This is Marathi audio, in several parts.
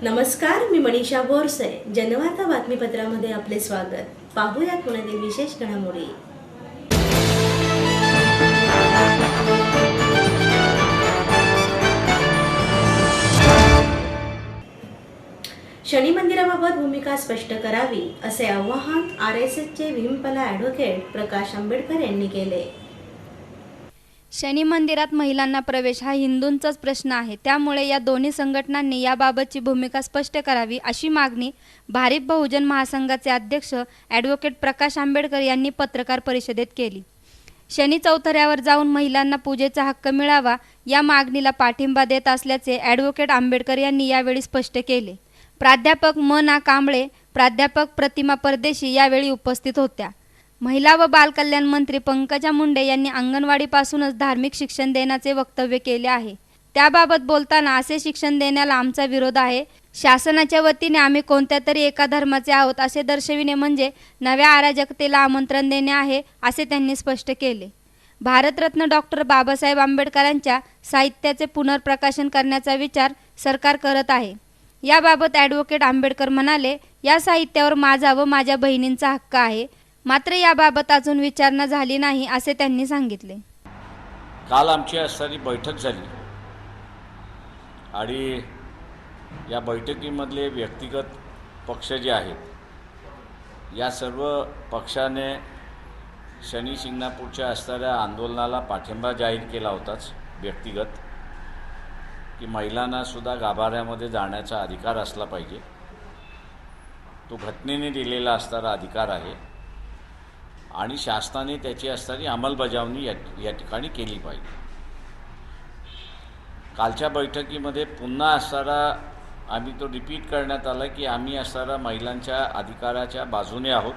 नमस्कार, मी मनीषा बोरसे. जनवार्ता बातमीपत्रामध्ये आपले स्वागत. पाहूयात पुण्यातील विशेष घडामोडी. शनी मंदिराबाबत भूमिका स्पष्ट करावी असे आवाहन RSSचे विहिंपला ॲडव्होकेट प्रकाश आंबेडकर यांनी केले. शनी मंदिरात महिलांना प्रवेश हा हिंदूंचाच प्रश्न आहे. त्यामुळे या दोन्ही संघटनांनी याबाबतची भूमिका स्पष्ट करावी अशी मागणी भारिप बहुजन महासंघाचे अध्यक्ष ॲडव्होकेट प्रकाश आंबेडकर यांनी पत्रकार परिषदेत केली. शनी चौथऱ्यावर जाऊन महिलांना पूजेचा हक्क मिळावा या मागणीला पाठिंबा देत असल्याचे ॲडव्होकेट आंबेडकर यांनी यावेळी स्पष्ट केले. प्राध्यापक म.ना. कांबळे, प्राध्यापक प्रतिमा परदेशी यावेळी उपस्थित होत्या. महिला व बालकल्याण मंत्री पंकजा मुंडे यांनी अंगणवाडीपासूनच धार्मिक शिक्षण देण्याचे वक्तव्य केले आहे. त्याबाबत बोलताना असे शिक्षण देण्याला आमचा विरोध आहे. शासनाच्या वतीने आम्ही कोणत्या तरी एका धर्माचे आहोत असे दर्शविणे म्हणजे नव्या अराजकतेला आमंत्रण देणे आहे असे त्यांनी स्पष्ट केले. भारतरत्न डॉक्टर बाबासाहेब आंबेडकरांच्या साहित्याचे पुनर्प्रकाशन करण्याचा विचार सरकार करत आहे. याबाबत ॲडव्होकेट आंबेडकर म्हणाले, या साहित्यावर माझा व माझ्या बहिणींचा हक्क आहे. मात्र याबाबत अजून विचारणा झाली नाही असे त्यांनी सांगितले. काल आमची असणारी बैठक झाली आणि या बैठकीमधले व्यक्तिगत पक्ष जे आहेत या सर्व पक्षाने शनी शिंगणापूरच्या असणाऱ्या आंदोलनाला पाठिंबा जाहीर केला होताच. व्यक्तिगत की महिलांनासुद्धा गाभाऱ्यामध्ये जाण्याचा अधिकार असला पाहिजे. तो घटनेने दिलेला असणारा अधिकार आहे आणि शासनाने त्याची असणारी अंमलबजावणी या ठिकाणी केली पाहिजे. कालच्या बैठकीमध्ये पुन्हा असणारा आम्ही तो रिपीट करण्यात आला की आम्ही असणारा महिलांच्या अधिकाराच्या बाजूने आहोत.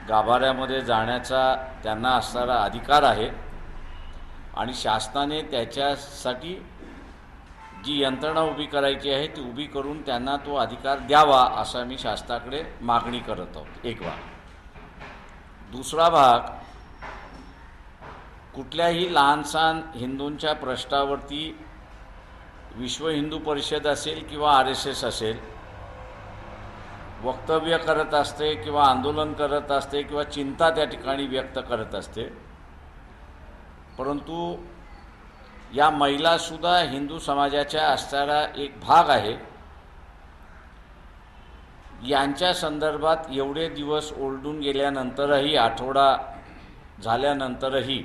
गाभाऱ्यामध्ये जाण्याचा त्यांना असणारा अधिकार आहे आणि शासनाने त्याच्यासाठी जी यंत्रणा उभी करायची आहे ती उभी करून त्यांना तो अधिकार द्यावा असं आम्ही शासनाकडे मागणी करत आहोत. एक भाग. दुसरा भाग, कुठल्याही लहानसहान हिंदूंच्या प्रश्नावरती विश्व हिंदू परिषद असेल किंवा RSS असेल वक्तव्य करत असते किंवा आंदोलन करत असते किंवा चिंता त्या ठिकाणी व्यक्त करत असते. परंतु या महिलासुद्धा हिंदू समाजाच्या असणारा एक भाग आहे. यांच्या संदर्भात एवढे दिवस ओरडून गेल्यानंतरही, आठवडा झाल्यानंतरही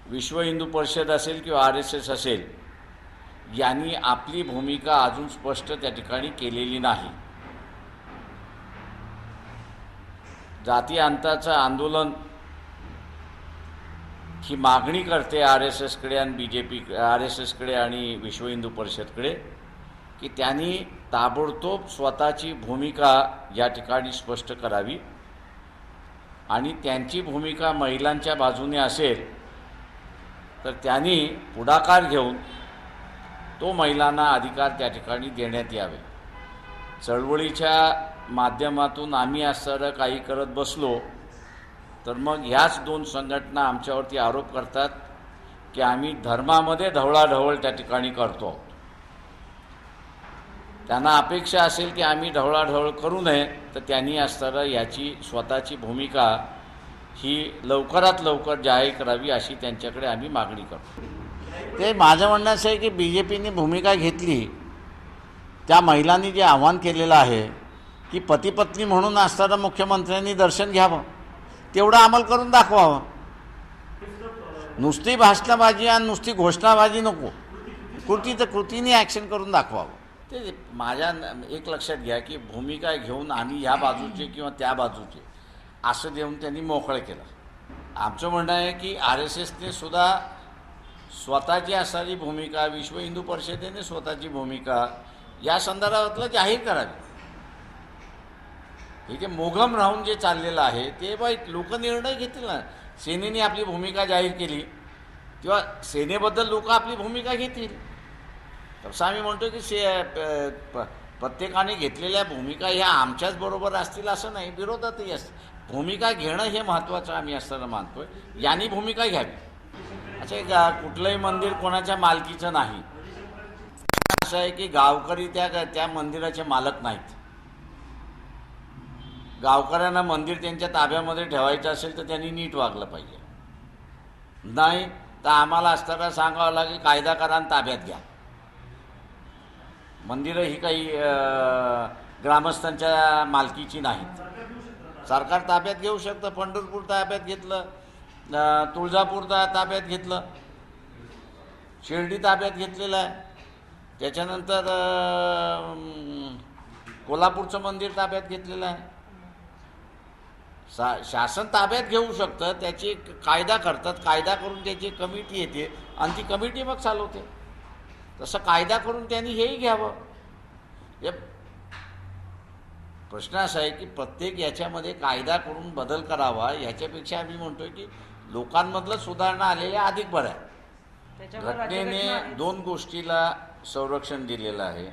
विश्व हिंदू परिषद असेल किंवा RSS असेल यांनी आपली भूमिका अजून स्पष्ट त्या ठिकाणी केलेली नाही. जाती अंताचं आंदोलन ही मागणी करते RSSकडे आणि BJP, RSSकडे आणि विश्व हिंदू परिषदकडे की त्यांनी ताबडतोब स्वतःची भूमिका या ठिकाणी स्पष्ट करावी आणि त्यांची भूमिका महिलांच्या बाजूने असेल तर त्यांनी पुढाकार घेऊन तो महिलांना अधिकार त्या ठिकाणी देण्यात यावे. चळवळीच्या माध्यमातून आम्ही असं काही करत बसलो तर मग ह्याच दोन संघटना आमच्यावरती आरोप करतात की आम्ही धर्मामध्ये ढवळाढवळ त्या ठिकाणी करतो. त्यांना अपेक्षा असेल की आम्ही ढवळाढवळ करू नये तर त्यांनी असणारं याची स्वतःची भूमिका ही लवकरात लवकर जाहीर करावी अशी त्यांच्याकडे आम्ही मागणी करतो. ते माझं म्हणणं असं आहे की BJPने भूमिका घेतली, त्या महिलांनी जे आव्हान केलेलं आहे की पती-पत्नी म्हणून असताना मुख्यमंत्र्यांनी दर्शन घ्यावं, तेवढं अंमल करून दाखवावं. नुसती भाषणबाजी आणि नुसती घोषणाबाजी नको, कृतीने ॲक्शन करून दाखवावं. ते माझ्या एक लक्षात घ्या की भूमिका घेऊन आम्ही ह्या बाजूचे किंवा त्या बाजूचे असं देऊन त्यांनी मोकळं केलं. आमचं म्हणणं आहे की RSSने सुद्धा स्वतःची असणारी भूमिका, विश्व हिंदू परिषदेने स्वतःची भूमिका या संदर्भातलं जाहीर करावी. हे जे मोघम राहून जे चाललेलं आहे ते बाईक लोक निर्णय घेतील ना. सेनेने आपली भूमिका जाहीर केली किंवा सेनेबद्दल लोक आपली भूमिका घेतील. तसं आम्ही म्हणतो की प्रत्येकाने घेतलेल्या भूमिका ह्या आमच्याच बरोबर असतील असं नाही, विरोधातही असतील. भूमिका घेणं हे महत्त्वाचं आम्ही असताना मानतोय. यांनी भूमिका घ्यावी. अच्छा, कुठलंही मंदिर कोणाच्या मालकीचं नाही असं आहे की गावकरी त्या मंदिराचे मालक नाहीत. गावकऱ्यांना मंदिर त्यांच्या ताब्यामध्ये ठेवायचं असेल तर त्यांनी नीट वागलं पाहिजे. नाही तर आम्हाला असताना सांगावं लागेल कायदा करा आणि ताब्यात घ्या. मंदिरं ही काही ग्रामस्थांच्या मालकीची नाहीत. सरकार ताब्यात घेऊ शकतं. पंढरपूर ताब्यात घेतलं, तुळजापूर ताब्यात घेतलं, शिर्डी ताब्यात घेतलेलं आहे. त्याच्यानंतर कोल्हापूरचं मंदिर ताब्यात घेतलेलं आहे. शासन ताब्यात घेऊ शकतं. त्याची कायदा करतात, कायदा करून त्याची कमिटी येते आणि ती कमिटी मग चालवते. तसं कायदा करून त्यांनी हेही घ्यावं. हे प्रश्न असा आहे की प्रत्येक याच्यामध्ये कायदा करून बदल करावा. ह्याच्यापेक्षा आम्ही म्हणतोय की लोकांमधलं सुधारणा आलेल्या अधिक बरं आहे. घटनेने दोन गोष्टीला संरक्षण दिलेलं आहे.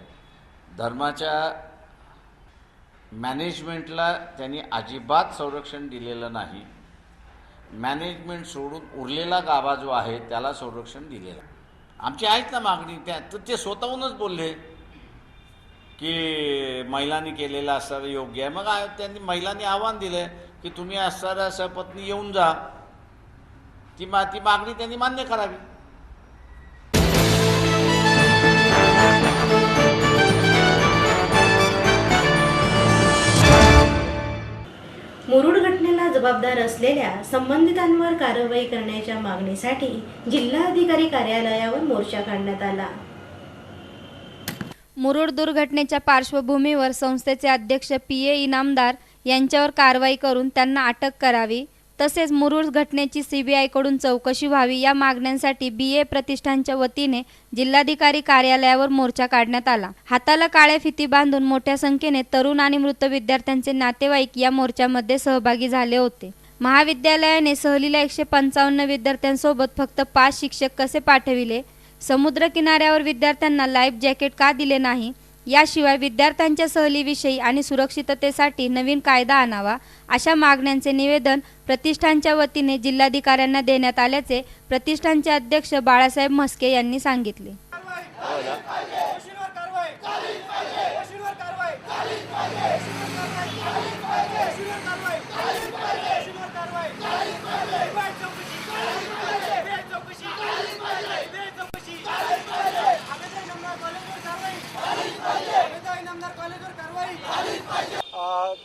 धर्माच्या मॅनेजमेंटला त्यांनी अजिबात संरक्षण दिलेलं नाही. मॅनेजमेंट सोडून उरलेला गाभा जो आहे त्याला संरक्षण दिलेलं. आमची आहेत ना मागणी. तर ते स्वतःहूनच बोलले की महिलांनी केलेलं असणारं योग्य आहे. मग त्यांनी महिलांनी आव्हान दिलं की तुम्ही असणाऱ्या सपत्नी येऊन जा. ती मागणी त्यांनी मान्य करावी. मुरुड घटनेला जबाबदार असलेल्या संबंधितांवर कारवाई करण्याच्या मागणीसाठी जिल्हाधिकारी कार्यालयावर मोर्चा काढण्यात आला. मुरुड दुर्घटनेच्या पार्श्वभूमीवर संस्थेचे अध्यक्ष पी.ए. इनामदार यांच्यावर कारवाई करून त्यांना अटक करावी, तसेच मुरुड घटनेची सीबीआयकडून चौकशी व्हावी या मागण्यांसाठी बी.ए. प्रतिष्ठानच्या वतीने जिल्हाधिकारी कार्यालयावर मोर्चा काढण्यात आला. हाताला काळ्या फिती बांधून मोठ्या संख्येने तरुण आणि मृत विद्यार्थ्यांचे नातेवाईक या मोर्चामध्ये सहभागी झाले होते. महाविद्यालयाने सहलीला 155 विद्यार्थ्यांसोबत फक्त 5 शिक्षक कसे पाठविले? समुद्र किनाऱ्यावर विद्यार्थ्यांना लाईफ जॅकेट का दिले नाही? याशिवाय विद्यार्थ्यांच्या सहलीविषयी आणि सुरक्षिततेसाठी नवीन कायदा आणावा, अशा मागण्यांचे निवेदन प्रतिष्ठानच्या वतीने जिल्हाधिकाऱ्यांना देण्यात आल्याचे प्रतिष्ठानचे अध्यक्ष बाळासाहेब म्हस्के यांनी सांगितले.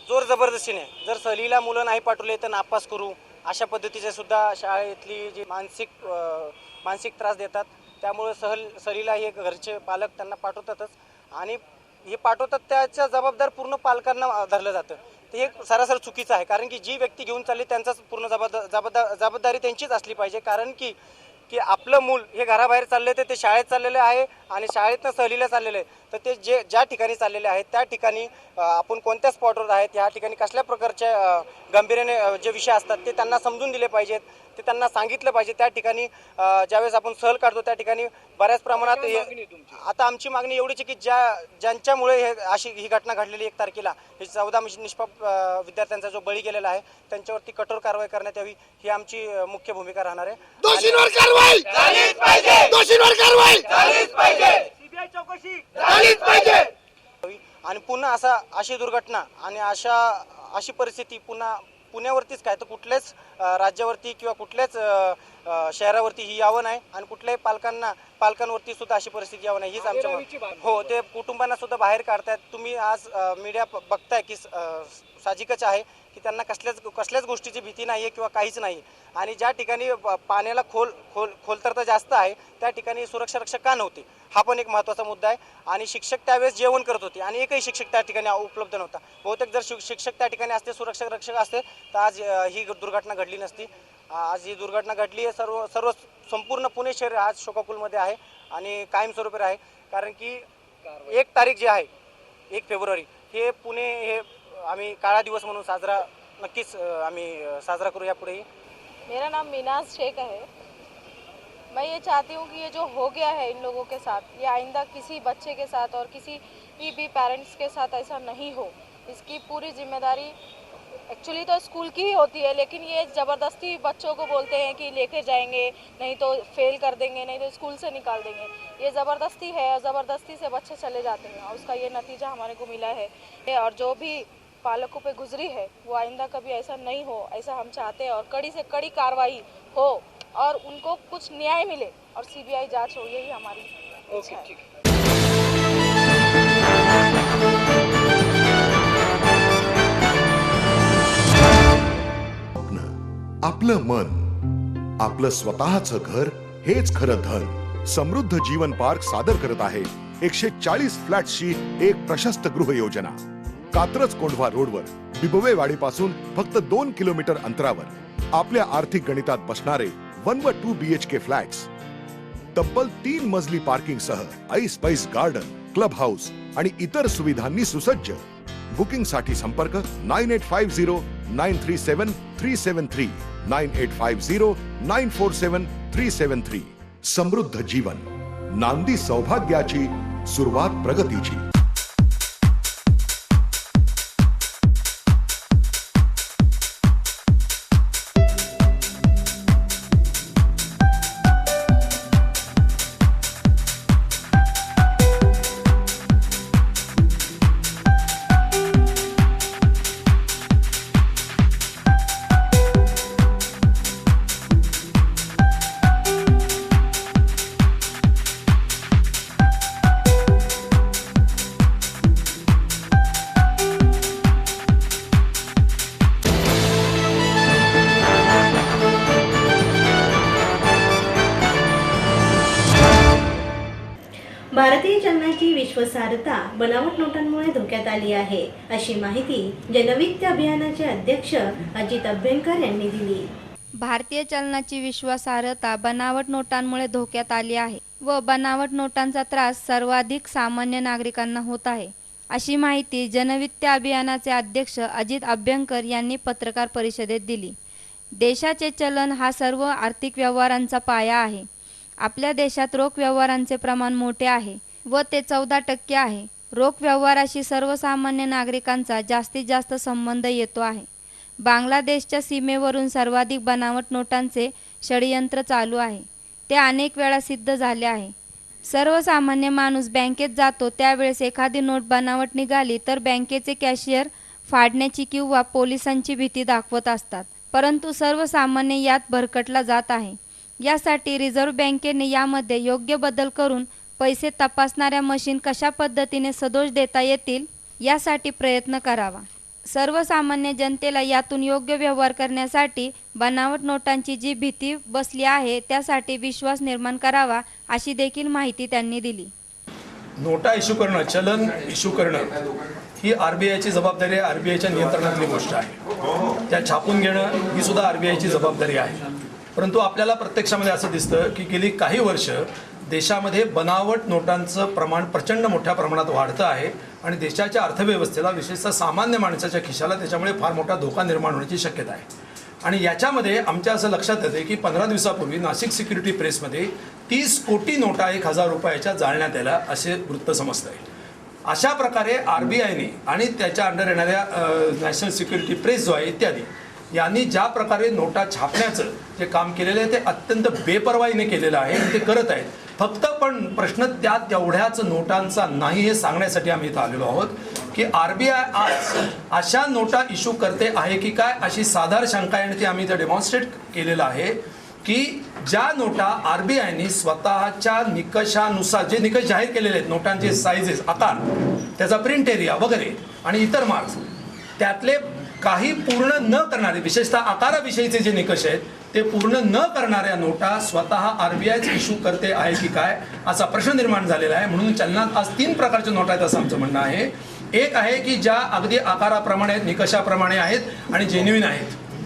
जोर जबरदस्तीने जर सहलीला मुलं नाही पाठवले तर नापास करू, अशा पद्धतीचे सुद्धा शाळेतली जी मानसिक त्रास देतात. त्यामुळे सहलीला हे घरचे पालक त्यांना पाठवतातच आणि हे पाठवतात त्याच्या जबाबदार पूर्ण पालकांना धरलं जातं. ते हे सरासर चुकीचं आहे. कारण की जी व्यक्ती घेऊन चालली त्यांचाच पूर्ण जबाबदारी त्यांचीच असली पाहिजे. कारण की आपलं मूल हे घराबाहेर चालले तर ते शाळेत चाललेले आहे आणि शाळेतनं सहलीला चाललेलं आहे. तर ते ज्या ठिकाणी चाललेले आहेत त्या ठिकाणी आपण कोणत्या स्पॉटवर आहेत, ह्या ठिकाणी कसल्या प्रकारच्या गांभीर्याने जे विषय असतात ते त्यांना समजून दिले पाहिजेत, ते त्यांना सांगितलं पाहिजे. त्या ठिकाणी ज्यावेळेस आपण सहल काढतो त्या ठिकाणी बऱ्याच प्रमाणात आता आमची मागणी एवढीच आहे की ज्यांच्यामुळे ही घटना घडलेली 1 तारखेला हे 14 निष्पाप विद्यार्थ्यांचा जो बळी गेलेला आहे त्यांच्यावरती कठोर कारवाई करण्यात यावी, ही आमची मुख्य भूमिका राहणार आहे. दोषींवर कारवाई झालीच पाहिजे. दोषींवर कारवाई झालीच पाहिजे. सीबीआय चौकशी झालीच पाहिजे. आणि पुन्हा अशी दुर्घटना आणि अशी परिस्थिती पुन्हा पुण्यावरतीच काय तर कुठल्याच राज्यावरती किंवा कुठल्याच शहरावरती ही यावं नाही आणि कुठल्याही पालकांवरती सुद्धा अशी परिस्थिती यावं नाही, हीच आमच्या हो ते कुटुंबांना सुद्धा बाहेर काढतायत. तुम्ही आज मीडिया बघताय की साहजिकच आहे की त्यांना कसल्याच गोष्टीची भीती नाही आहे किंवा काहीच नाही. आणि ज्या ठिकाणी पाण्याला खोलतर जास्त आहे त्या ठिकाणी सुरक्षा रक्षक का नव्हते, हा पण एक महत्त्वाचा मुद्दा आहे. आणि शिक्षक त्यावेळेस जेवण करत होते आणि एकही शिक्षक त्या ठिकाणी उपलब्ध नव्हता. बहुतेक जर शिक्षक त्या ठिकाणी असते, सुरक्षा रक्षक असते, तर आज ही दुर्घटना घडली नसती. आज ही दुर्घटना घडली आहे. सर्व संपूर्ण पुणे शहर आज शोकाकुलमध्ये आहे आणि कायमस्वरूपी आहे. कारण की 1 तारीख जी आहे 1 फेब्रुवारी हे पुणे हे आम्ही काळा दिवस म्हणून नक्कीच आम्ही साजरा करू यापुढेही. मेरा नाम मीनाज शेख है. मैं ये चाहती हूँ कि ये जो हो गया है इन लोगों के साथ, ये आइंदा किसी बच्चे के साथ और किसी भी पेरेंट्स के साथ ऐसा नहीं हो. इसकी पूरी जिम्मेदारी एक्चुअली तो स्कूल की ही होती है, लेकिन ये ज़बरदस्ती बच्चों को बोलते हैं कि लेके जाएंगे, नहीं तो फेल कर देंगे, नहीं तो स्कूल से निकाल देंगे। ये ज़बरदस्ती है और ज़बरदस्ती से बच्चे चले जाते हैं और उसका ये नतीजा हमारे को मिला है। और जो भी पालकों पे गुजरी है वो आइंदा कभी ऐसा नहीं हो, ऐसा हम चाहते हैं और कड़ी से कड़ी कार्रवाई हो और उनको कुछ न्याय मिले और CBI जांच हो, यही हमारी इच्छा है। आपलं मन, आपलं स्वतःचं घर हेच खरं धन. समृद्ध जीवन पार्क सादर करत आहे 140 फ्लॅट्सची एक प्रशस्त गृह योजना. कात्रज कोंढवा रोडवर बिबवेवाडी पासून फक्त 2 किलोमीटर अंतरावर आपल्या आर्थिक गणितात बसणारे 1 व 2 BHK फ्लॅट्स. तब्बल 3 मजली पार्किंग सह ऐस पैस गार्डन, क्लब हाऊस आणि इतर सुविधांनी सुसज्ज. बुकिंग साठी संपर्क 9850937373 9850947373. समृद्ध जीवन, नांदी सौभाग्याची, सुरुवात प्रगतीची. भारतीय चलनाची विश्वासार्हता बनावट नोटांमुळे धोक्यात आली आहे, अशी माहिती जनवित्त अभियानाचे अध्यक्ष अजित अभ्यंकर यांनी दिली. भारतीय चलनाची विश्वासार्हता बनावट नोटांमुळे धोक्यात आली आहे व बनावट नोटांचा त्रास सर्वाधिक सामान्य नागरिकांना होत आहे, अशी माहिती जनवित्त अभियानाचे अध्यक्ष अजित अभ्यंकर यांनी पत्रकार परिषदेत दिली. देशाचे चलन हा सर्व आर्थिक व्यवहारांचा पाया आहे. आपल्या देशात रोख व्यवहारांचे प्रमाण मोठे आहे व ते 14% आहे. रोख व्यवहाराशी सर्वसामान्य नागरिकांचा जास्तीत जास्त संबंध येतो आहे. बांगलादेशच्या सीमेवरून सर्वाधिक बनावट नोटांचे षडयंत्र चालू आहे. ते अनेक वेळा सिद्ध झाले आहे. सर्वसामान्य माणूस बँकेत जातो त्यावेळेस एखादी नोट बनावट निघाली तर बँकेचे कॅशियर फाडण्याची किंवा पोलिसांची भीती दाखवत असतात, परंतु सर्वसामान्य यात भरकटला जात आहे. यासाठी रिझर्व्ह बँकेने यामध्ये योग्य बदल करून पैसे तपासणाऱ्या मशीन कशा पद्धतीने सदोष देता येतील यासाठी प्रयत्न करावा. सर्वसामान्य जनतेला यातून योग्य व्यवहार करण्यासाठी बनावट नोटांची जी भीती बसली आहे त्यासाठी विश्वास निर्माण करावा, अशी देखील माहिती त्यांनी दिली. नोटा इश्यू करणं, चलन इश्यू करणं ही RBIची जबाबदारी आहे. RBIच्या नियंत्रणातली गोष्ट आहे. त्या छापून घेणं ही सुद्धा RBIची जबाबदारी आहे. परंतु आपल्याला प्रत्यक्षामध्ये असं दिसतं की गेली काही वर्ष देशामध्ये बनावट नोटांचं प्रमाण प्रचंड मोठ्या प्रमाणात वाढतं आहे आणि देशाच्या अर्थव्यवस्थेला, विशेषतः सामान्य माणसाच्या खिशाला त्याच्यामुळे फार मोठा धोका निर्माण होण्याची शक्यता आहे. आणि याच्यामध्ये आमच्या असं लक्षात येते की 15 दिवसापूर्वी नाशिक सिक्युरिटी प्रेसमध्ये 30 कोटी नोटा 1000 रुपयाच्या जाळण्यात आल्या असे वृत्त समजतं आहे. अशा प्रकारे RBIने आणि त्याच्या अंडर येणाऱ्या नॅशनल सिक्युरिटी प्रेस जो आहे इत्यादी यांनी ज्या प्रकारे नोटा छापण्याचं जे काम केलेलं आहे ते अत्यंत बेपर्वाईने केलेलं आहे. ते करत आहेत. फक्त पण प्रश्न त्या तेवढ्याच नोटांचा नाही हे सांगण्यासाठी आम्ही इथं आलेलो आहोत की RBI आज अशा नोटा इश्यू करते आहे की काय अशी साधारण शंका आहे आणि ती आम्ही इथं डेमॉन्स्ट्रेट केलेलं आहे की ज्या नोटा RBIने स्वतःच्या निकषानुसार जे निकष जाहीर केलेले आहेत, नोटांचे साईजेस, आकार, त्याचा प्रिंट एरिया वगैरे आणि इतर मार्क्स, त्यातले काही पूर्ण न करणारे, विशेषतः आकाराविषयीचे जे निकष आहेत ते पूर्ण न करणाऱ्या नोटा स्वतः RBIच इश्यू करते आहे की काय असा प्रश्न निर्माण झालेला आहे. म्हणून चलनात आज 3 प्रकारच्या नोटा आहेत असं आमचं म्हणणं आहे. एक आहे की ज्या अगदी आकाराप्रमाणे आहेत, निकषाप्रमाणे आहेत आणि जेन्युइन आहेत,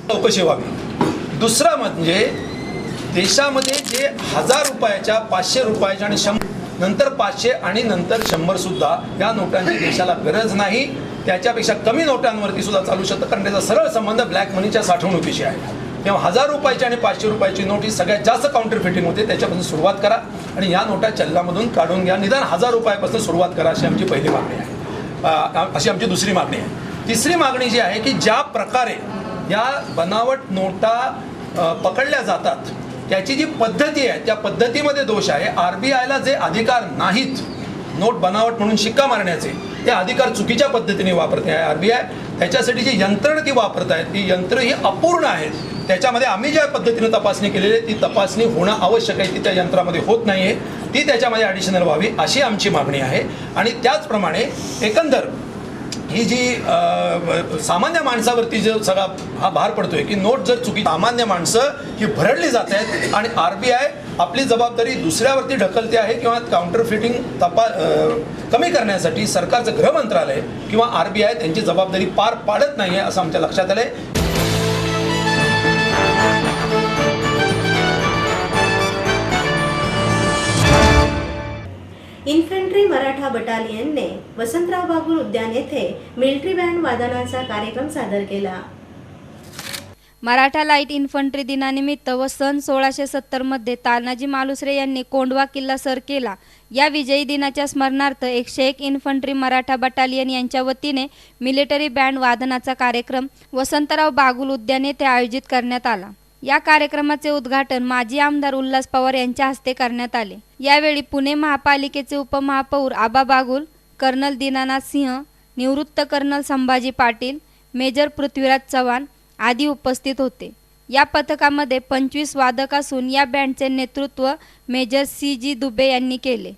चौकशी व्हावी. दुसरं म्हणजे देशामध्ये जे 1000 रुपयाच्या, 500 रुपयाच्या आणि 100, नंतर 500 आणि नंतर 100 सुद्धा या नोटांची देशाला गरज नाही. त्याच्यापेक्षा कमी नोटांवरती सुद्धा चालू शकतं, कारण त्याचा सरळ संबंध ब्लॅक मनीच्या साठवणुकीशी आहे. तेव्हा 1000 रुपयाची आणि 500 रुपयाची नोट ही सगळ्यात जास्त काउंटरफिटिंग होते. त्याच्यापासून सुरुवात करा आणि या नोटा चलनामधून काढून घ्या. निदान 1000 रुपयापासून सुरुवात करा अशी आमची पहिली मागणी आहे. अशी आमची दुसरी मागणी आहे. तिसरी मागणी जी आहे की ज्या प्रकारे या बनावट नोटा पकडल्या जातात त्याची जी पद्धती आहे त्या पद्धतीमध्ये दोष आहे. RBIला जे अधिकार नाहीत नोट बनावट म्हणून शिक्का मारण्याचे ते अधिकार चुकीच्या पद्धतीने वापरते आहे RBI. त्याच्यासाठी जी यंत्रणा ती वापरत आहेत ती यंत्र ही अपूर्ण आहेत. त्याच्यामध्ये आम्ही ज्या पद्धतीने तपासणी केलेली आहे ती तपासणी होणं आवश्यक आहे, ती त्या यंत्रामध्ये होत नाही आहे, ती त्याच्यामध्ये ॲडिशनल व्हावी अशी आमची मागणी आहे. आणि त्याचप्रमाणे एकंदर ही जी सामान्य माणसावरती जो सगळा हा भार पडतोय की नोट जर चुकी सामान्य माणसं ही भरडली जात आहेत आणि RBI आपली जबाबदारी दुसऱ्यावरती ढकलते आहे किंवा काउंटर फिटिंग कमी करण्यासाठी सरकारचं गृह मंत्रालय किंवा RBI त्यांची जबाबदारी पार पाडत नाही आहे असं आमच्या लक्षात आलं आहे. इन्फंट्री मराठा बटालियनने वसंतराव बागुल उद्यान येथे मिलिटरी बँड वादनाचा कार्यक्रम सादर केला. मराठा लाईट इन्फंट्री दिनानिमित्त व सन 1670 तानाजी मालुसरे यांनी कोंढवा किल्ला सर केला. या विजयी दिनाच्या स्मरणार्थ 101 इन्फंट्री मराठा बटालियन यांच्या वतीने मिलिटरी बँड वादनाचा कार्यक्रम वसंतराव बागुल उद्यान येथे आयोजित करण्यात आला. या कार्यक्रमाचे उद्घाटन माजी आमदार उल्हास पवार यांच्या हस्ते करण्यात आले. यावेळी पुणे महापालिकेचे उपमहापौर आबा बागुल, कर्नल दीनानाथ सिंह, निवृत्त कर्नल संभाजी पाटील, मेजर पृथ्वीराज चव्हाण आदी उपस्थित होते. या पथकामध्ये 25 वादक असून या बँडचे नेतृत्व मेजर CG दुबे यांनी केले.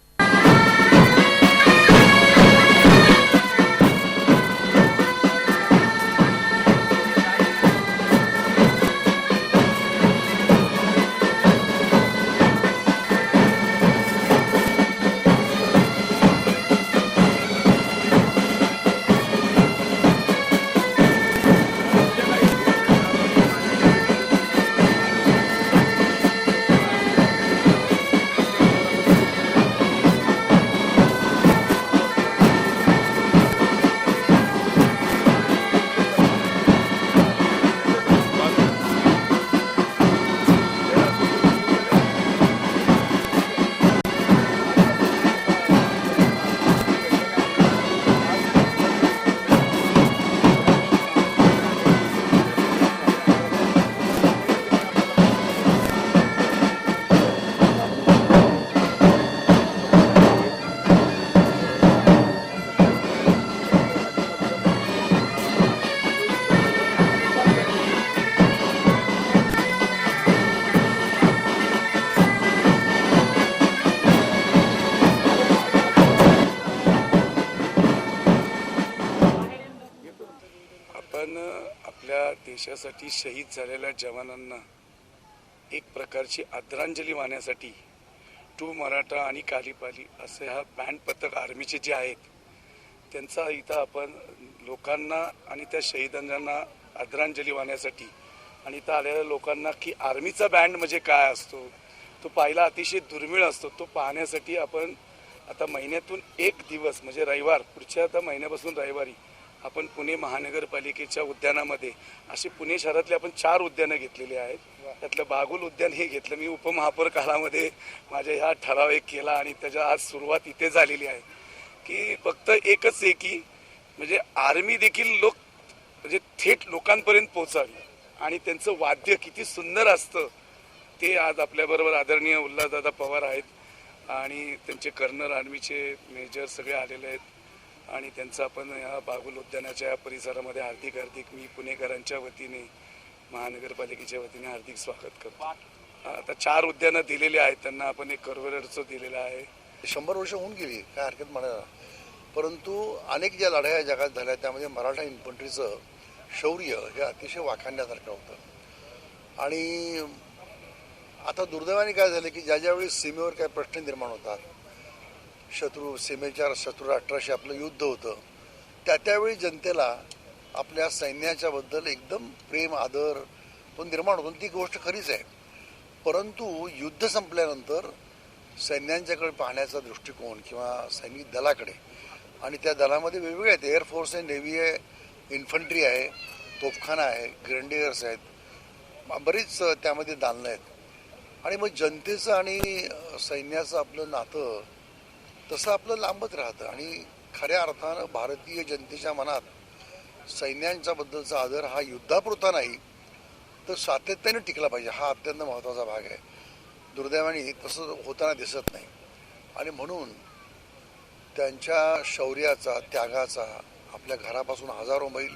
आपल्या देशासाठी शहीद झालेल्या जवानांना एक प्रकारची आदरांजली वाहण्यासाठी टू मराठा आणि कालीपाली असे हा बँड पथक आर्मीचे जे आहेत त्यांचा इथं आपण लोकांना आणि त्या शहीदांना आदरांजली वाहण्यासाठी आणि इथं आलेल्या लोकांना की आर्मीचा बँड म्हणजे काय असतो तो पाहायला अतिशय दुर्मिळ असतो. तो पाहण्यासाठी आपण आता महिन्यातून एक दिवस म्हणजे रविवार पुढच्या आता महिन्यापासून रविवारी आपण पुणे महानगरपालिकेच्या उद्यानामध्ये असे पुणे शहरातले आपण 4 उद्यानं घेतलेली आहेत. त्यातलं बागुल उद्यान हे घेतलं. मी उपमहापौर काळामध्ये माझ्या ह्या ठराव एक केला आणि त्याच्या आज सुरुवात इथे झालेली आहे की फक्त एकच आहे की म्हणजे आर्मी देखील लोक म्हणजे थेट लोकांपर्यंत पोहोचावी आणि त्यांचं वाद्य किती सुंदर असतं ते आज आपल्याबरोबर आदरणीय उल्हासदादा पवार आहेत आणि त्यांचे कर्नल आर्मीचे मेजर सगळे आलेले आहेत आणि त्यांचं आपण या बागुल उद्यानाच्या या परिसरामध्ये हार्दिक मी पुणेकरांच्या वतीने महानगरपालिकेच्या वतीने हार्दिक स्वागत करतो. आता 4 उद्यानं दिलेली आहेत त्यांना आपण एक कर्वेरचं दिलेलं आहे. 100 वर्ष होऊन गेली काय हरकत म्हणायला, परंतु अनेक ज्या लढाया जगात झाल्या त्यामध्ये मराठा इन्फंट्रीचं शौर्य हे अतिशय वाखाणण्यासारखं होतं. आणि आता दुर्दैवाने काय झालं की ज्यावेळी सीमेवर काही प्रश्न निर्माण होतात, सीमेच्या शत्रू राष्ट्राशी आपलं युद्ध होतं, त्यावेळी जनतेला आपल्या सैन्याच्याबद्दल एकदम प्रेम आदर तो निर्माण होतो. ती गोष्ट खरीच आहे. परंतु युद्ध संपल्यानंतर सैन्यांच्याकडे पाहण्याचा दृष्टिकोन किंवा सैनिक दलाकडे आणि त्या दलामध्ये वेगवेगळे आहेत. एअरफोर्स आहे, नेव्ही आहे, इन्फंट्री आहे, तोफखाना आहे, ग्रेनेडियर्स आहेत, बरीच त्यामध्ये दालनं आहेत. आणि मग जनतेचं आणि सैन्याचं आपलं नातं तसं आपलं लांबत राहतं आणि खऱ्या अर्थानं भारतीय जनतेच्या मनात सैन्यांच्या बद्दलचा आदर हा युद्धापुरता नाही तर सातत्याने टिकला पाहिजे, हा अत्यंत महत्त्वाचा भाग आहे. दुर्दैवाने तसं होताना दिसत नाही आणि म्हणून त्यांच्या शौर्याचा, त्यागाचा, आपल्या घरापासून हजारो मैल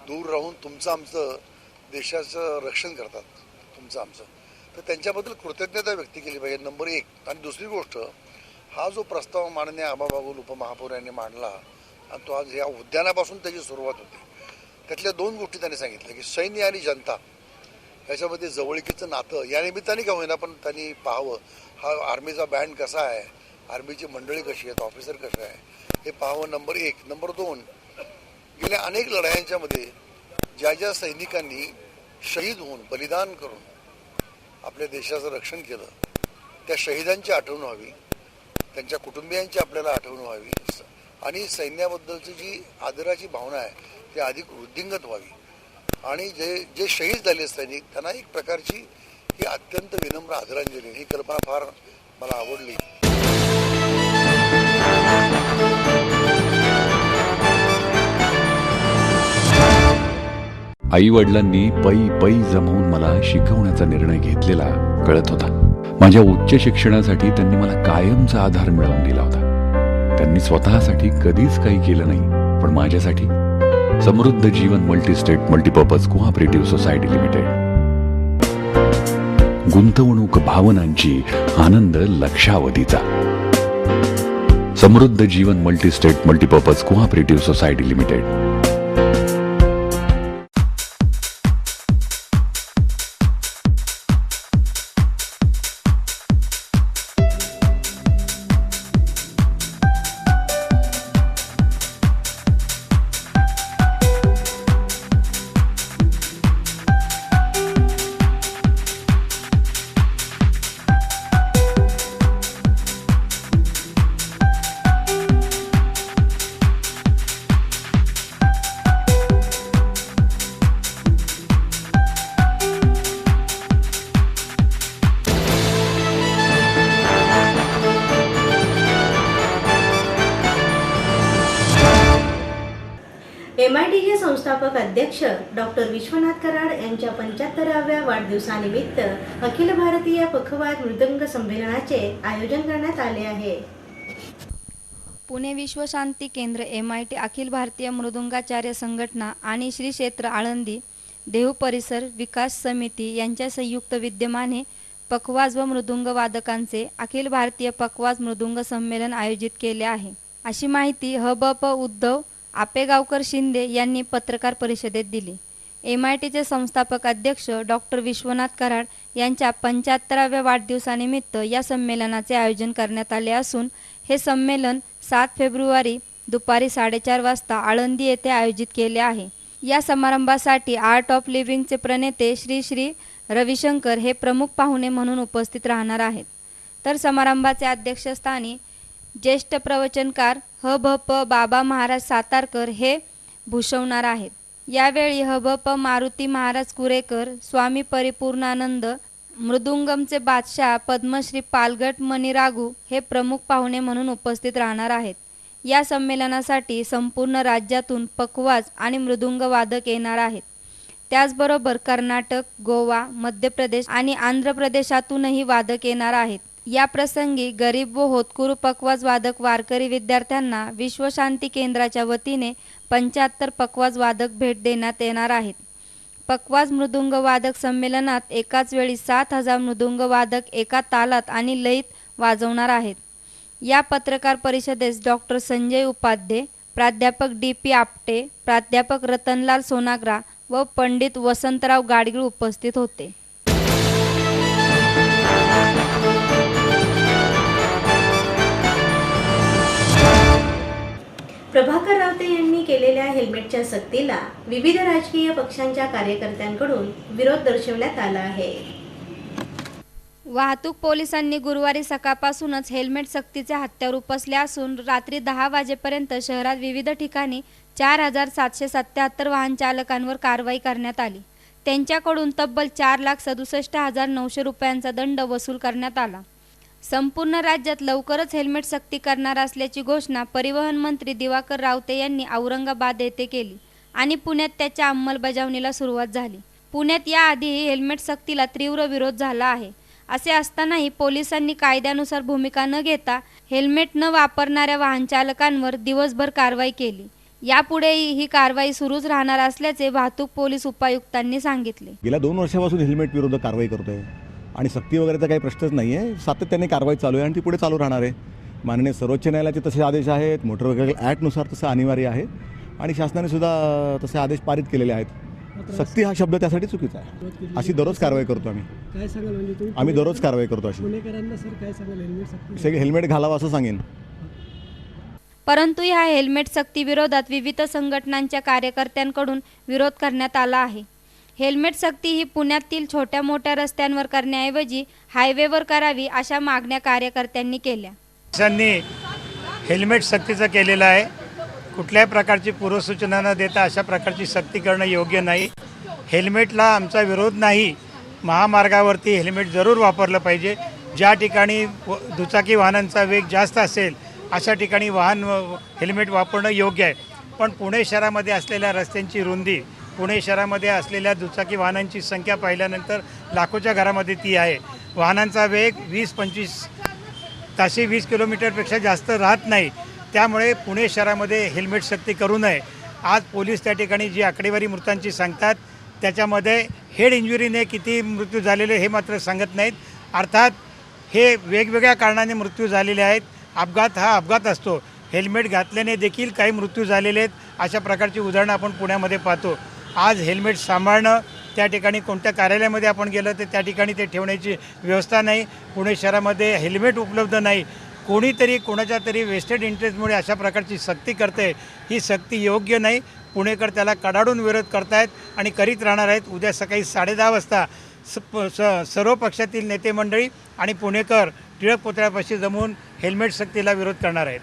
दूर राहून तुमचं आमचं देशाचं रक्षण करतात, तुमचं आमचं, तर त्यांच्याबद्दल कृतज्ञता व्यक्त केली पाहिजे, नंबर एक. आणि दुसरी गोष्ट, हा जो प्रस्ताव माननीय आबा बागुल उपमहापौर यांनी मांडला आणि तो आज या उद्यानापासून त्याची सुरुवात होती, त्यातल्या 2 गोष्टी त्यांनी सांगितल्या की सैन्य आणि जनता याच्यामध्ये जवळकीचं नातं या निमित्ताने का होईना पण त्यांनी पाहावं, हा आर्मीचा बँड कसा आहे, आर्मीची मंडळी कशी आहेत, ऑफिसर कसं आहे हे पाहावं, नंबर एक. नंबर 2, गेल्या अनेक लढायांच्यामध्ये ज्या ज्या सैनिकांनी शहीद होऊन बलिदान करून आपल्या देशाचं रक्षण केलं त्या शहीदांची आठवण व्हावी, त्यांच्या कुटुंबियांची आपल्याला आठवण व्हावी आणि सैन्याबद्दलची जी आदराची भावना आहे ती अधिक वृद्धिंगत व्हावी आणि जे शहीद झाले सैनिक त्यांना एक प्रकारची ही अत्यंत विनम्र आदरांजली, ही कल्पना फार मला आवडली. आई वडिलांनी पै जमवून मला शिकवण्याचा निर्णय घेतलेला कळत होता. माझ्या उच्च शिक्षणासाठी त्यांनी मला कायमचा आधार मिळवून दिला होता. त्यांनी स्वतःसाठी कधीच काही केलं नाही, पण माझ्यासाठी Samruddha Jeevan multistate multipurpose cooperative society limited. गुंतवणूक भावनांची, आनंद लक्षावधीचा. Samruddha Jeevan multistate multipurpose cooperative society limited. MITचे संस्थापक अध्यक्ष डॉक्टर विश्वनाथ कराड यांच्या 75व्या वाढदिवसानिमित्त अखिल भारतीय पखवाज मृदंग संमेलनाचे आयोजन करण्यात आले आहे. पुणे विश्वशांती केंद्र, MIT, अखिल भारतीय मृदुंगाचार्य संघटना आणि श्री क्षेत्र आळंदी देहू परिसर विकास समिती यांच्या संयुक्त विद्यमाने पखवाज व मृदुंग वादकांचे अखिल भारतीय पखवाज मृदुंग संमेलन आयोजित केले आहे, अशी माहिती हबप उद्धव आपेगावकर शिंदे यांनी पत्रकार परिषदेत दिली. MITचे संस्थापक अध्यक्ष डॉक्टर विश्वनाथ कराड यांच्या 75व्या वाढदिवसानिमित्त या संमेलनाचे आयोजन करण्यात आले असून हे संमेलन 7 फेब्रुवारी दुपारी 4:30 वाजता आळंदी येथे आयोजित केले आहे. या समारंभासाठी आर्ट ऑफ लिव्हिंगचे प्रणेते श्री रविशंकर हे प्रमुख पाहुणे म्हणून उपस्थित राहणार आहेत. तर समारंभाचे अध्यक्षस्थानी ज्येष्ठ प्रवचनकार हबप बाबा महाराज सातारकर हे भूषवणार आहेत. यावेळी हबप मारुती महाराज कुरेकर, स्वामी परिपूर्णानंद, मृदुंगमचे बादशाह पद्मश्री पालगट मणिरागू हे प्रमुख पाहुणे म्हणून उपस्थित राहणार आहेत. या संमेलनासाठी संपूर्ण राज्यातून पखवाज आणि मृदुंग वादक येणार आहेत. त्याचबरोबर कर्नाटक, गोवा, मध्य प्रदेश आणि आंध्र प्रदेशातूनही वादक येणार आहेत. या प्रसंगी गरीब व होतकरू पखवाज वादक वारकरी विद्यार्थ्यांना विश्वशांती केंद्राच्या वतीने 75 पखवाज वादक भेट देण्यात येणार आहेत. पखवाज मृदुंग वादक संमेलनात एकाच वेळी 7000 मृदुंग वादक एका तालात आणि लयीत वाजवणार आहेत. या पत्रकार परिषदेस डॉक्टर संजय उपाध्ये, प्राध्यापक DP आपटे, प्राध्यापक रतनलाल सोनाग्रा व पंडित वसंतराव गाडगीळ उपस्थित होते. प्रभाकर रावते यांनी केलेल्या हेल्मेटच्या सक्तीला विविध राजकीय पक्षांच्या कार्यकर्त्यांकडून विरोध दर्शवण्यात आला आहे. वाहतूक पोलिसांनी गुरुवारी सकाळपासूनच हेल्मेट सक्तीच्या हत्यावर उपसले असून रात्री 10 वाजेपर्यंत शहरात विविध ठिकाणी 4777 वाहन चालकांवर कारवाई करण्यात आली. त्यांच्याकडून तब्बल 4,67,900 रुपयांचा दंड वसूल करण्यात आला. संपूर्ण राज्यात लवकरच हेल्मेट सक्ती करणार असल्याची घोषणा परिवहन मंत्री दिवाकर रावते यांनी औरंगाबाद येथे केली. आणि पुण्यात त्याच्या अंमलबजावणीला सुरुवात झाली. पुण्यात याआधीही हेल्मेट सक्तीला तीव्र विरोध झाला आहे. असे असतानाही पोलिसांनी कायद्यानुसार भूमिका न घेता हेल्मेट न वापरणाऱ्या वाहन चालकांवर दिवसभर कारवाई केली. यापुढेही ही कारवाई सुरूच राहणार असल्याचे वाहतूक पोलीस उपायुक्तांनी सांगितले. गेल्या 2 वर्षापासून हेल्मेट विरोधात कारवाई करतोय आणि सक्ती वगैरेचा काही प्रश्नच नाही आहे. सातत्याने कारवाई चालू आहे आणि ती पुढे चालू राहणार आहे. माननीय सर्वोच्च न्यायालयाचे तसे आदेश आहेत, मोटर व्हेकल ॲक्टनुसार तसं अनिवार्य आहे आणि शासनाने सुद्धा तसे आदेश पारित केलेले आहेत. सक्ती हा शब्द त्यासाठी चुकीचा आहे. अशी दररोज कारवाई करतो आम्ही. काय सांगाल म्हणजे तुम्ही आम्ही दररोज कारवाई करतो अशी. पुणेकरांना सर काय सांगाल हेल्मेट सक्ती? सगळे हेल्मेट घालावं असं सांगेन. परंतु ह्या हेल्मेट सक्ती विरोधात विविध संघटनांच्या कार्यकर्त्यांकडून विरोध करण्यात आला आहे. हेल्मेट सक्ती ही पुण्यातील छोट्या मोठ्या रस्त्यांवर करण्याऐवजी हायवेवर करावी अशा मागण्या कार्यकर्त्यांनी केल्या. पोलिसांनी हेल्मेट सक्तीचं केलेलं आहे. कुठल्याही प्रकारची पूर्वसूचना न देता अशा प्रकारची सक्ती करणं योग्य नाही. हेल्मेटला आमचा विरोध नाही. महामार्गावरती हेल्मेट जरूर वापरलं पाहिजे. ज्या ठिकाणी दुचाकी वाहनांचा वेग जास्त असेल अशा ठिकाणी हेल्मेट वापरणं योग्य आहे. पण पुणे शहरामध्ये असलेल्या रस्त्यांची रुंदी, पुणे शहरामध्ये असलेल्या दुचाकी वाहनांची संख्या पाहिल्यानंतर लाखोच्या घरामध्ये ती आहे. वाहनांचा वेग 20-25 ताशी 20 किलोमीटरपेक्षा जास्त राहत नाही. त्यामुळे पुणे शहरामध्ये हेल्मेट सक्ती करू नये. आज पोलीस त्या ठिकाणी जी आकडेवारी मृतांची सांगतात त्याच्यामध्ये हेड इंजुरीने किती मृत्यू झालेले हे मात्र सांगत नाहीत. अर्थात हे वेगवेगळ्या कारणाने मृत्यू झालेले आहेत. अपघात हा अपघात असतो. हेल्मेट घातल्याने देखील काही मृत्यू झालेले आहेत. अशा प्रकारची उदाहरणं आपण पुण्यामध्ये पाहतो. आज हेल्मेट सांभाळणं, त्या ठिकाणी कोणत्या कार्यालयामध्ये आपण गेलं तर त्या ठिकाणी ते ठेवण्याची व्यवस्था नाही. पुणे शहरामध्ये हेल्मेट उपलब्ध नाही. कोणीतरी कोणाच्या तरी वेस्टेड इंटरेस्टमुळे अशा प्रकारची सक्ती करते. ही सक्ती योग्य नाही. पुणेकर त्याला कडाडून विरोध करतायत आणि करीत राहणार आहेत. उद्या सकाळी 10:30 वाजता सर्व पक्षातील नेते मंडळी आणि पुणेकर टिळक पुतळ्यापाशी जमून हेल्मेट सक्तीला विरोध करणार आहेत.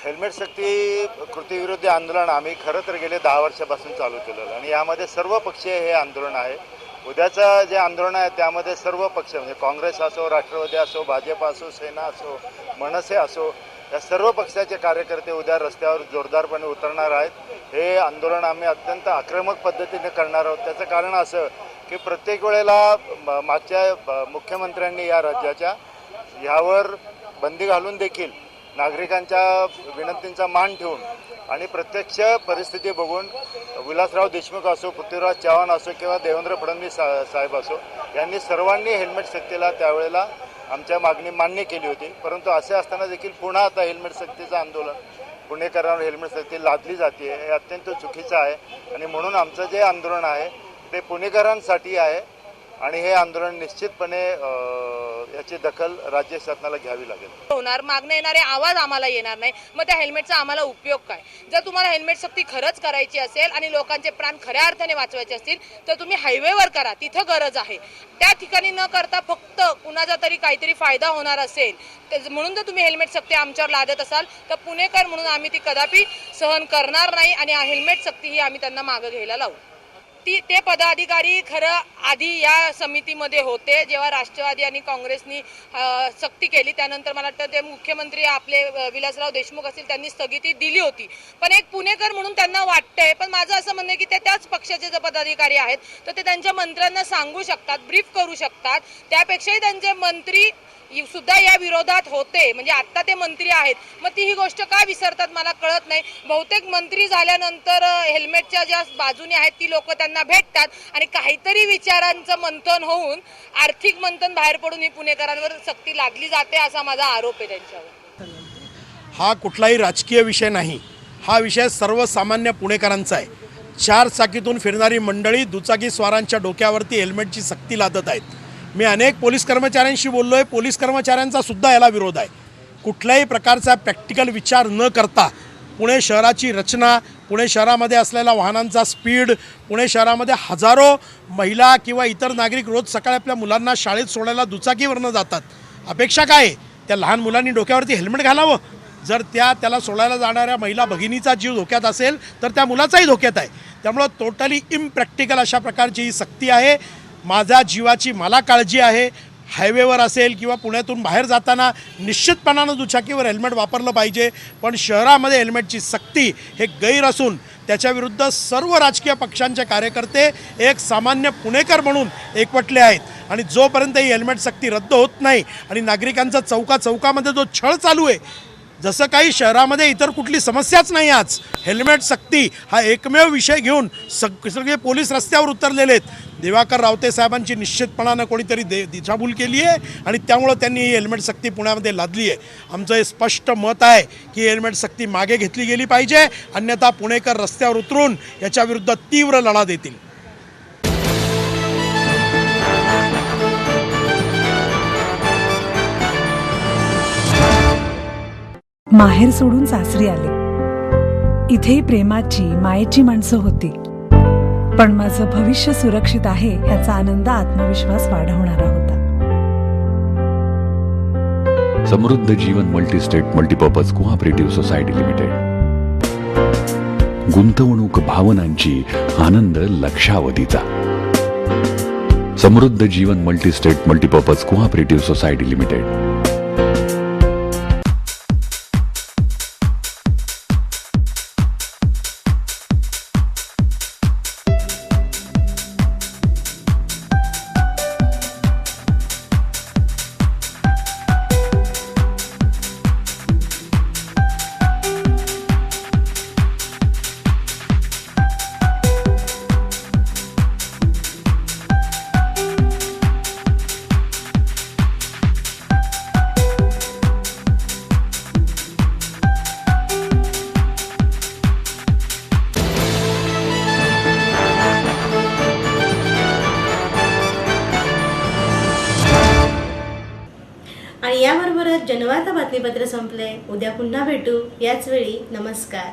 हेल्मेट सक्ती कृतीविरोधी आंदोलन आम्ही खरं तर गेले 10 वर्षापासून चालू केलेलं आणि यामध्ये सर्व पक्षीय हे आंदोलन आहे. उद्याचं जे आंदोलन आहे त्यामध्ये सर्व पक्ष म्हणजे काँग्रेस असो, राष्ट्रवादी असो, भाजप असो, सेना असो, मनसे असो, या सर्व पक्षाचे कार्यकर्ते उद्या रस्त्यावर जोरदारपणे उतरणार आहेत. हे आंदोलन आम्ही अत्यंत आक्रमक पद्धतीने करणार आहोत. त्याचं कारण असं की प्रत्येक वेळेला मागच्या मुख्यमंत्र्यांनी या राज्याच्या ह्यावर बंदी घालून देखील नागरिकांच्या विनंतींचा मान ठेवून आणि प्रत्यक्ष परिस्थिती बघून विलासराव देशमुख असो, पृथ्वीराज चव्हाण असो किंवा देवेंद्र फडणवीस साहेब असो, यांनी सर्वांनी हेल्मेट सक्तीला त्यावेळेला आमच्या मागणी मान्य केली होती. परंतु असे असताना देखील पुन्हा आता हेल्मेट सक्तीचं आंदोलन पुणेकरांवर हेल्मेट सक्ती लादली जाते हे अत्यंत चुकीचं आहे. आणि म्हणून आमचं जे आंदोलन आहे ते पुणेकरांसाठी आहे आणि हे आंदोलन निश्चितपणे याची दखल राज्य शासनाला घ्यावी लागेल. होणार मागणे येणारे आवाज आम्हाला येणार नाही. मग त्या हेल्मेटचा आम्हाला उपयोग काय? जर तुम्हाला हेल्मेट सक्ती खरंच करायची असेल आणि लोकांचे प्राण खऱ्या अर्थाने वाचवायचे असतील तर तुम्ही हायवेवर करा, तिथं गरज आहे. त्या ठिकाणी न करता फक्त कुणाचा तरी काहीतरी फायदा होणार असेल म्हणून जर तुम्ही हेल्मेट सक्ती आमच्यावर लादत असाल तर पुणेकर म्हणून आम्ही ती कदापि सहन करणार नाही आणि हेल्मेट सक्ती ही आम्ही त्यांना मागं घ्यायला लावू. ते पदाधिकारी खरं आधी या समितीमध्ये होते. जेव्हा राष्ट्रवादी आणि काँग्रेसनी सक्ती केली त्यानंतर मला वाटतं ते मुख्यमंत्री आपले विलासराव देशमुख असतील त्यांनी स्थगिती दिली होती. पण एक पुणेकर म्हणून त्यांना वाटतंय. पण माझं असं म्हणणं आहे की ते त्याच पक्षाचे जे पदाधिकारी आहेत तर ते त्यांच्या मंत्र्यांना सांगू शकतात, ब्रीफ करू शकतात. त्यापेक्षाही त्यांचे मंत्री सुद्धा या विरोधात होते. म्हणजे आता ते मंत्री आहेत मग ती ही गोष्ट का विसरतात मला कळत नाही. बहुतेक मंत्री झाल्यानंतर हेल्मेटच्या ज्या बाजूने आहेत ती लोक त्यांना भेटतात आणि काहीतरी विचारांचं मंथन होऊन आर्थिक मंथन बाहेर पडून ही पुणेकरांवर सक्ती लादली जाते असा माझा आरोप आहे त्यांच्यावर. हा कुठलाही राजकीय विषय नाही. हा विषय सर्वसामान्य पुणेकरांचा आहे. 4 चाकीतून फिरणारी मंडळी दुचाकी स्वारांच्या डोक्यावरती हेल्मेटची सक्ती लादत आहेत. मी अनेक पोलीस कर्मचाऱ्यांशी बोललो आहे. पोलीस कर्मचाऱ्यांचा सुद्धा याला विरोध आहे. कुठल्याही प्रकारचा प्रॅक्टिकल विचार न करता पुणे शहराची रचना, पुणे शहरामध्ये असलेला वाहनांचा स्पीड, पुणे शहरामध्ये हजारो महिला किंवा इतर नागरिक रोज सकाळी आपल्या मुलांना शाळेत सोडायला दुचाकीवरनं जातात. अपेक्षा काय आहे? त्या लहान मुलांनी डोक्यावरती हेल्मेट घालावं. जर त्याला सोडायला जाणाऱ्या महिला भगिनीचा जीव धोक्यात असेल तर त्या मुलाचाही धोक्यात आहे. त्यामुळं टोटली इम्प्रॅक्टिकल अशा प्रकारची ही सक्ती आहे. माझ्या जीवाची मला काळजी आहे. हायवेवर असेल किंवा पुण्यातून बाहेर जाताना निश्चितपणानं दुचाकीवर हेल्मेट वापरलं पाहिजे. पण शहरामध्ये हेल्मेटची सक्ती हे गैर असून त्याच्याविरुद्ध सर्व राजकीय पक्षांचे कार्यकर्ते एक सामान्य पुणेकर म्हणून एकवटले आहेत आणि जोपर्यंत ही हेल्मेट सक्ती रद्द होत नाही आणि नागरिकांचा चौकामध्ये जो छळ चालू आहे, जसं काही शहरामध्ये इतर कुठली समस्याच नाही, आज हेल्मेट सक्ती हा एकमेव विषय घेऊन सगळे पोलीस रस्त्यावर उतरलेले आहेत. दिवाकर रावते साहेबांची निश्चितपणानं कोणीतरी दिशाभूल केली आहे आणि त्यामुळं त्यांनी ही हेल्मेट सक्ती पुण्यामध्ये लादली आहे. आमचं हे स्पष्ट मत आहे की हेल्मेट सक्ती मागे घेतली गेली पाहिजे, अन्यथा पुणेकर रस्त्यावर उतरून याच्याविरुद्ध तीव्र लढा देतील. माहेर सोडून सासरी आले. इथेही प्रेमाची मायेची माणसं होती, पण माझं भविष्य सुरक्षित आहे याचा आनंद आत्मविश्वास वाढवणारा होता. Samruddha Jeevan multistate multipurpose cooperative society limited. गुंतवणूक भावनांची, आनंद लक्षावधीचा. Samruddha Jeevan multistate multipurpose cooperative society limited. आणि याबरोबरच जनवार्ता बातमीपत्र संपले. उद्या पुन्हा भेटू याच वेळी. नमस्कार.